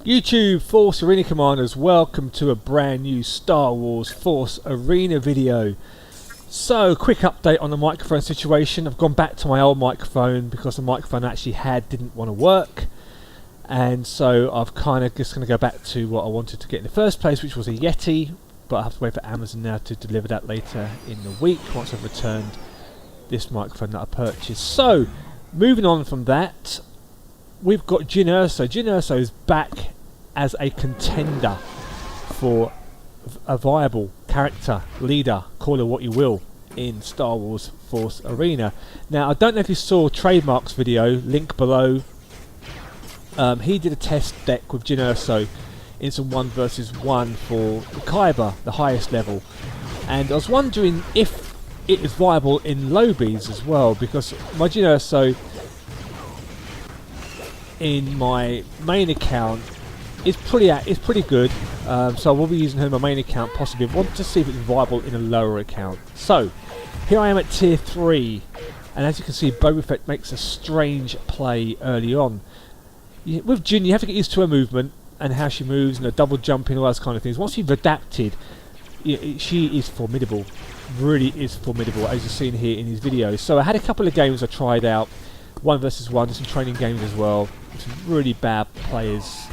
YouTube Force Arena Commanders, welcome to a brand new Star Wars Force Arena video. So, quick update on the microphone situation. I've gone back to my old microphone because the microphone I actually had didn't want to work, and so I've kind of just going to go back to what I wanted to get in the first place, which was a Yeti, but I have to wait for Amazon now to deliver that later in the week once I've returned this microphone that I purchased. So, moving on from that, we've got Jyn Erso. Jyn Erso is back as a contender for a viable character, leader, call it what you will, in Star Wars Force Arena. Now, I don't know if you saw Trademarks video, link below. He did a test deck with Jyn Erso in some 1 vs 1 for the Kyber, the highest level. And I was wondering if it is viable in lowbies as well, because my Jyn Erso in my main account is pretty good, so I will be using her in my main account possibly. I want to see if it's viable in a lower account. So here I am at tier 3, and as you can see, Boba Fett makes a strange play early on. With Jyn, you have to get used to her movement and how she moves and her double jumping, all those kind of things. Once you've adapted, she is formidable, really is formidable, as you've seen here in these videos. So I had a couple of games I tried out, 1 vs 1, some training games as well. Some really bad players,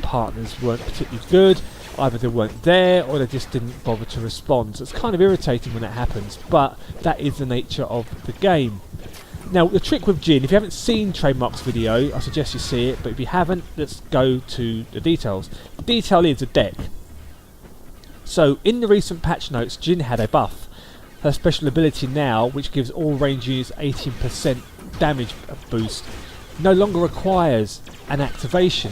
partners weren't particularly good. Either they weren't there or they just didn't bother to respond. So it's kind of irritating when that happens, but that is the nature of the game. Now, the trick with Jyn, if you haven't seen Trademarks video, I suggest you see it, but if you haven't, let's go to the details. The detail is a deck. So in the recent patch notes, Jyn had a buff. Her special ability now, which gives all range units 18% damage boost, no longer requires an activation,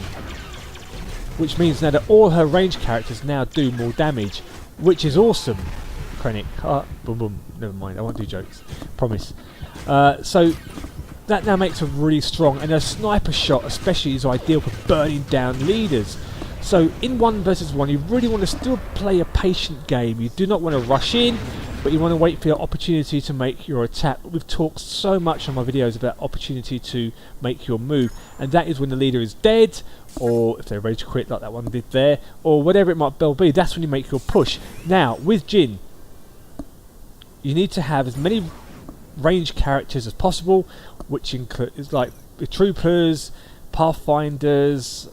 which means now that all her range characters now do more damage, which is awesome. Krennic, boom boom, never mind, I won't do jokes, promise. So that now makes her really strong, and her sniper shot especially is ideal for burning down leaders. So in 1 vs 1, you really want to still play a patient game. You do not want to rush in, but you want to wait for your opportunity to make your attack. We've talked so much on my videos about opportunity to make your move, and that is when the leader is dead, or if they rage quit like that one did there, or whatever it might well be. That's when you make your push. Now with Jyn, you need to have as many range characters as possible, which includes like the troopers, pathfinders,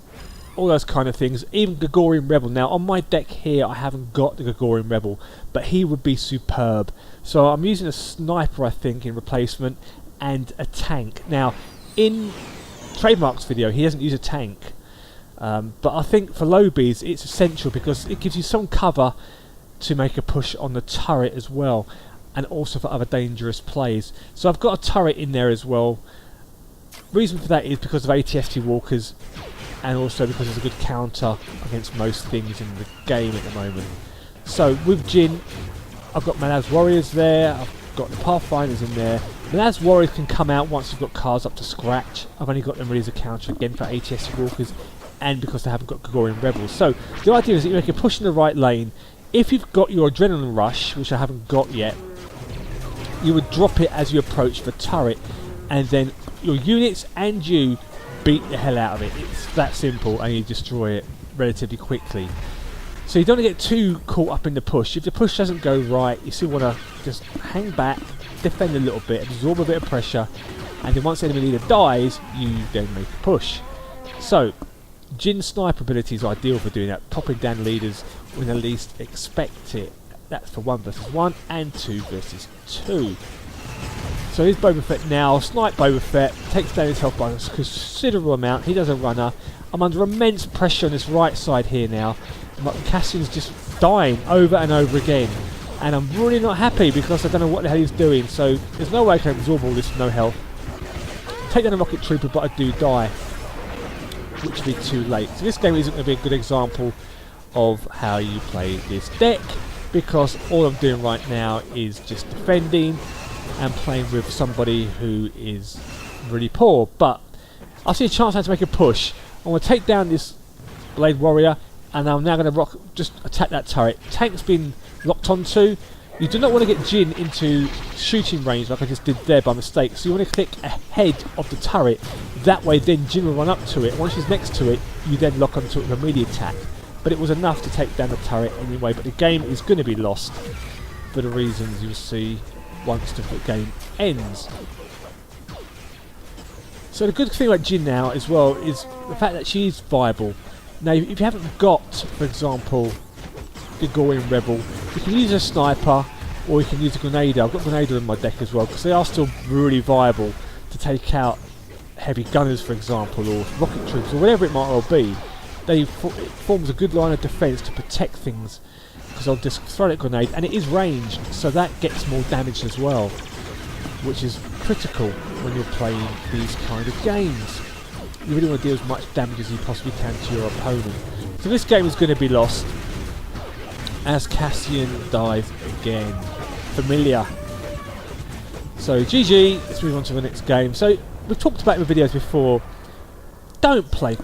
all those kind of things, even Gregorian Rebel. Now on my deck here I haven't got the Gregorian Rebel, but he would be superb. So I'm using a sniper I think in replacement, and a tank. Now in Trademarks video he doesn't use a tank, but I think for lowbies it's essential because it gives you some cover to make a push on the turret as well, and also for other dangerous plays. So I've got a turret in there as well. Reason for that is because of ATST walkers, and also because it's a good counter against most things in the game at the moment. So with Jyn, I've got Malaz Warriors there, I've got the Pathfinders in there. Malaz Warriors can come out once you've got cars up to scratch. I've only got them really as a counter again for ATST walkers, and because they haven't got Gregorian Rebels. So the idea is that you make a push in the right lane. If you've got your Adrenaline Rush, which I haven't got yet, you would drop it as you approach the turret, and then your units and you beat the hell out of it. It's that simple, and you destroy it relatively quickly. So you don't want to get too caught up in the push. If the push doesn't go right, you still want to just hang back, defend a little bit, absorb a bit of pressure, and then once the enemy leader dies, you then make a push. So Jyn's sniper ability is ideal for doing that, popping down leaders when they least expect it. That's for 1 vs 1 and 2 vs 2. So here's Boba Fett now. Snipe Boba Fett, takes down his health by a considerable amount. He does a runner. I'm under immense pressure on this right side here now. Cassian's just dying over and over again, and I'm really not happy because I don't know what the hell he's doing. So there's no way I can absorb all this with no health. Take down a rocket trooper, but I do die, which will be too late. So this game isn't going to be a good example of how you play this deck, because all I'm doing right now is just defending and playing with somebody who is really poor. But I see a chance now to make a push. I want to take down this Blade Warrior, and I'm now going to just attack that turret. Tank's been locked onto. You do not want to get Jyn into shooting range like I just did there by mistake, so you want to click ahead of the turret That way then Jyn will run up to it, and once she's next to it, you then lock onto it with a melee attack. But it was enough to take down the turret anyway, but the game is going to be lost for the reasons you'll see once the game ends. So the good thing about Jyn now as well is the fact that she is viable. Now if you haven't got, for example, Gregorian Rebel, you can use a sniper or you can use a Grenader. I've got Grenader in my deck as well because they are still really viable to take out heavy gunners, for example, or rocket troops or whatever it might well be. It forms a good line of defence to protect things, because I'll just throw that grenade and it is ranged, so that gets more damage as well, which is critical when you're playing these kind of games. You really want to deal as much damage as you possibly can to your opponent. So this game is going to be lost as Cassian dies again. Familiar. So GG, let's move on to the next game. So we've talked about in the videos before, don't play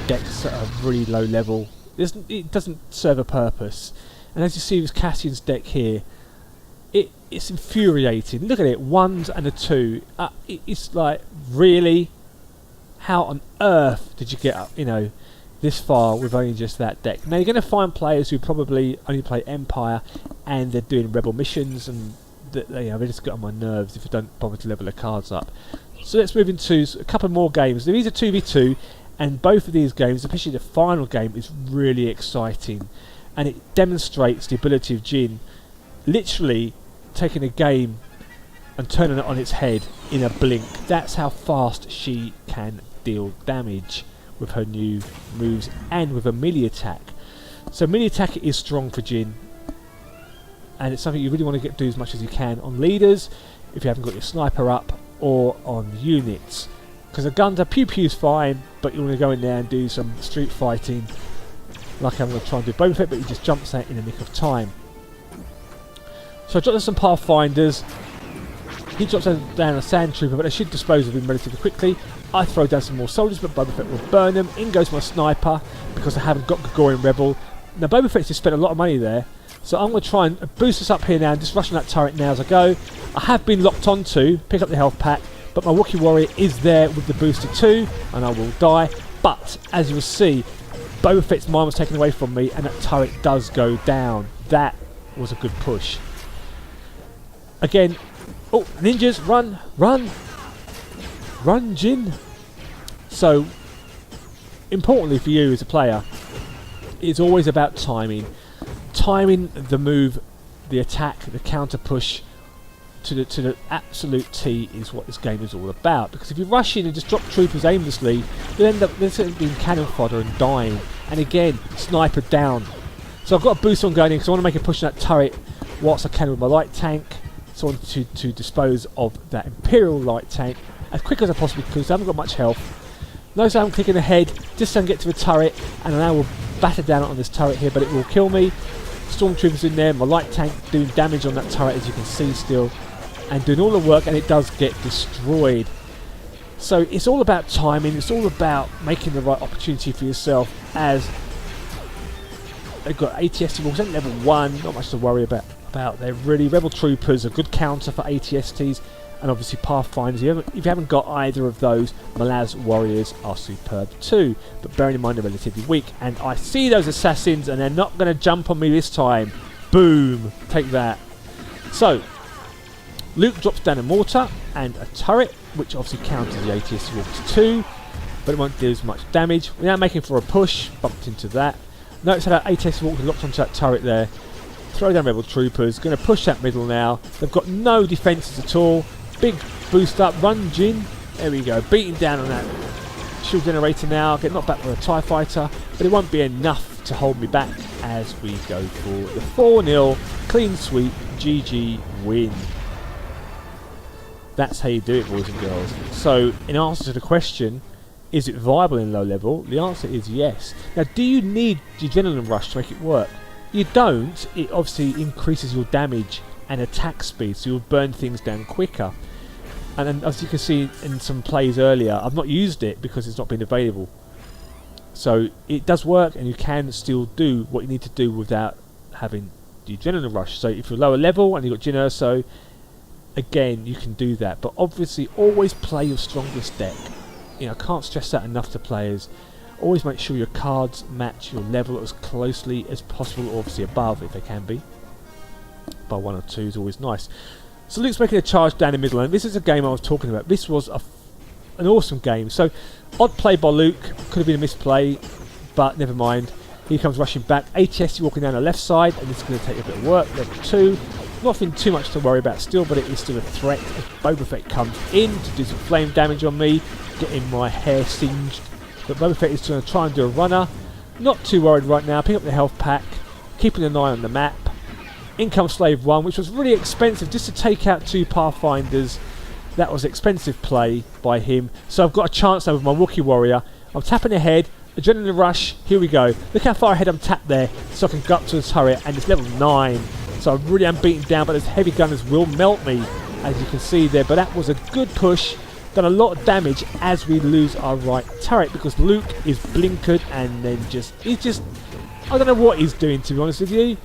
decks at a really low level. It doesn't serve a purpose. And as you see with Cassian's deck here, it's infuriating. Look at it, 1s and a 2. It's like, really? How on earth did you get up, this far with only just that deck? Now you're going to find players who probably only play Empire and they're doing Rebel missions, and they just get on my nerves if you don't bother to level the cards up. So let's move into a couple more games. These are 2v2, and both of these games, especially the final game, is really exciting, and it demonstrates the ability of Jyn literally taking a game and turning it on its head in a blink. That's how fast she can deal damage with her new moves and with a melee attack. So melee attack is strong for Jyn, and it's something you really want to do as much as you can on leaders if you haven't got your sniper up, or on units, because a gunner pew pew's fine, but you want to go in there and do some street fighting like I'm going to try and do Boba Fett, but he just jumps out in the nick of time. So I dropped down some Pathfinders. He drops down a Sand Trooper, but I should dispose of him relatively quickly. I throw down some more soldiers, but Boba Fett will burn them. In goes my sniper, because I haven't got Gregorian Rebel. Now Boba Fett's just spent a lot of money there, so I'm going to try and boost us up here now and just rush on that turret now as I go. I have been locked onto, pick up the health pack, but my Wookiee warrior is there with the booster too, and I will die. But as you will see, Boba Fett's mine was taken away from me, and that turret does go down. That was a good push. Again, oh, ninjas, run, run, run, Jyn. So, importantly for you as a player, it's always about timing. Timing the move, the attack, the counter push to the absolute T is what this game is all about. Because if you rush in and just drop troopers aimlessly, you'll end up being cannon fodder and dying. And again, sniper down. So I've got a boost on going in because I want to make a push on that turret whilst I can with my light tank. So I want to dispose of that Imperial light tank as quick as I possibly could, so I haven't got much health. Notice I'm clicking ahead just so I can get to the turret, and I will batter down on this turret here, but it will kill me. Stormtroopers in there, my light tank doing damage on that turret as you can see still, and doing all the work, and it does get destroyed. So it's all about timing, it's all about making the right opportunity for yourself, as they've got ATST walks at level 1, not much to worry about. They're really Rebel Troopers, a good counter for ATSTs, and obviously Pathfinders. If you haven't got either of those, Malaz Warriors are superb too, but bearing in mind they're relatively weak, and I see those assassins and they're not going to jump on me this time. Boom, take that. So Luke drops down a mortar and a turret, which obviously counters the ATST walks too, but it won't do as much damage. We're now making for a push, bumped into that. Notice how that ATST walk locked onto that turret there. Throw down Rebel Troopers, going to push that middle now. They've got no defences at all. Big boost up, run Jyn. There we go, beating down on that shield generator now. Get knocked back by a TIE fighter, but it won't be enough to hold me back as we go for the 4-0 clean sweep GG win. That's how you do it, boys and girls. So in answer to the question, is it viable in low level? The answer is yes. Now, do you need the adrenaline rush to make it work? You don't. It obviously increases your damage and attack speed, so you'll burn things down quicker. And as you can see in some plays earlier, I've not used it because it's not been available. So it does work, and you can still do what you need to do without having the adrenaline rush. So if you're lower level and you've got Jyn Erso, again, you can do that. But obviously, always play your strongest deck. You know, I can't stress that enough to players. Always make sure your cards match your level as closely as possible, obviously above if they can be. By 1 or 2 is always nice. So Luke's making a charge down the middle, and this is a game I was talking about. This was an awesome game. So odd play by Luke, could have been a misplay, but never mind. He comes rushing back. ATS walking down the left side, and this is going to take a bit of work. Level 2. Nothing too much to worry about still, but it is still a threat as Boba Fett comes in to do some flame damage on me, getting my hair singed. But Boba Fett is going to try and do a runner. Not too worried right now. Pick up the health pack, keeping an eye on the map. In comes Slave 1, which was really expensive just to take out 2 Pathfinders. That was expensive play by him. So I've got a chance now with my Wookiee Warrior. I'm tapping ahead. Adrenaline rush. Here we go. Look how far ahead I'm tapped there, so I can go up to the turret, and it's level 9. So I really am beaten down, but those heavy gunners will melt me, as you can see there. But that was a good push. Done a lot of damage as we lose our right turret, because Luke is blinkered, and then I don't know what he's doing, to be honest with you.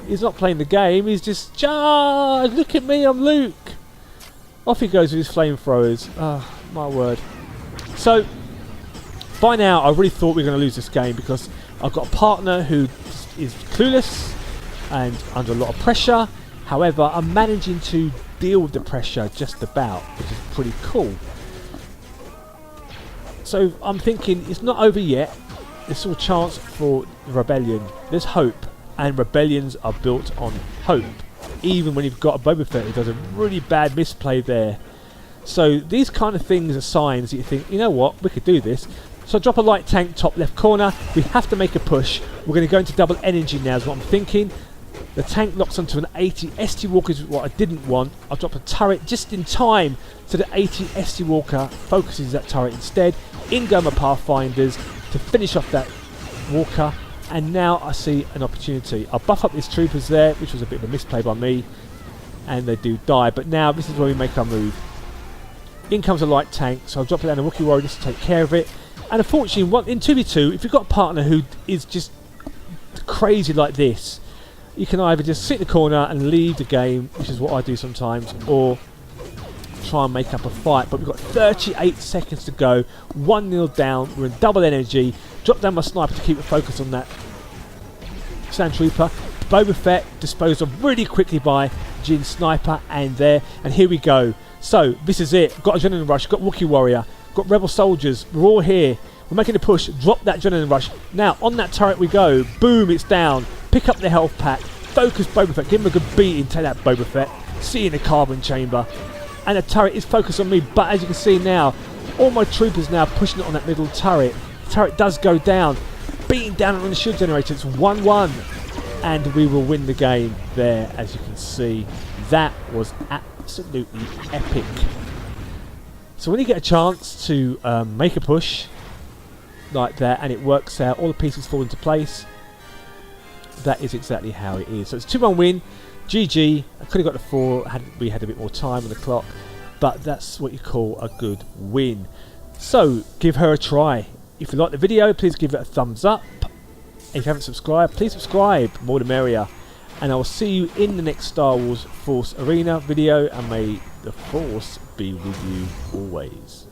He's not playing the game. He's just charge. Look at me, I'm Luke. Off he goes with his flamethrowers. Oh, my word. So by now, I really thought we were going to lose this game, because I've got a partner who is clueless and under a lot of pressure. However, I'm managing to deal with the pressure just about, which is pretty cool. So I'm thinking it's not over yet. There's still a chance for rebellion. There's hope, and rebellions are built on hope. Even when you've got a Boba Fett who does a really bad misplay there. So these kind of things are signs that you think, you know what, we could do this. So drop a light tank top left corner. We have to make a push. We're going to go into double energy now is what I'm thinking. The tank locks onto an 80 ST Walker, is what I didn't want. I'll drop a turret just in time, so the 80 ST Walker focuses that turret instead. In go my Pathfinders to finish off that Walker. And now I see an opportunity. I'll buff up these troopers there, which was a bit of a misplay by me. And they do die. But now this is where we make our move. In comes a light tank, so I'll drop it down a Wookiee Warrior just to take care of it. And unfortunately, in 2v2, if you've got a partner who is just crazy like this, you can either just sit in the corner and leave the game, which is what I do sometimes, or try and make up a fight. But we've got 38 seconds to go, 1-0 down, we're in double energy. Drop down my sniper to keep it focused on that Sand Trooper. Boba Fett disposed of really quickly by Jyn Sniper, and here we go. So this is it. Got Adrenaline Rush, got Wookiee Warrior, got Rebel Soldiers, we're all here. We're making a push, drop that Adrenaline Rush. Now on that turret we go, boom, it's down. Pick up the health pack, focus Boba Fett, give him a good beating, take that Boba Fett. See you in the carbon chamber. And the turret is focused on me, but as you can see now, all my troopers now pushing it on that middle turret. The turret does go down, beating down on the shield generator. It's 1-1, and we will win the game there, as you can see. That was absolutely epic. So when you get a chance to make a push like that, and it works out, all the pieces fall into place, that is exactly how it is. So it's a 2-1 win. GG. I could have got the 4 had we had a bit more time on the clock, but that's what you call a good win. So give her a try. If you like the video, please give it a thumbs up. If you haven't subscribed, please subscribe, more the merrier. And I will see you in the next Star Wars Force Arena video, and may the Force be with you always.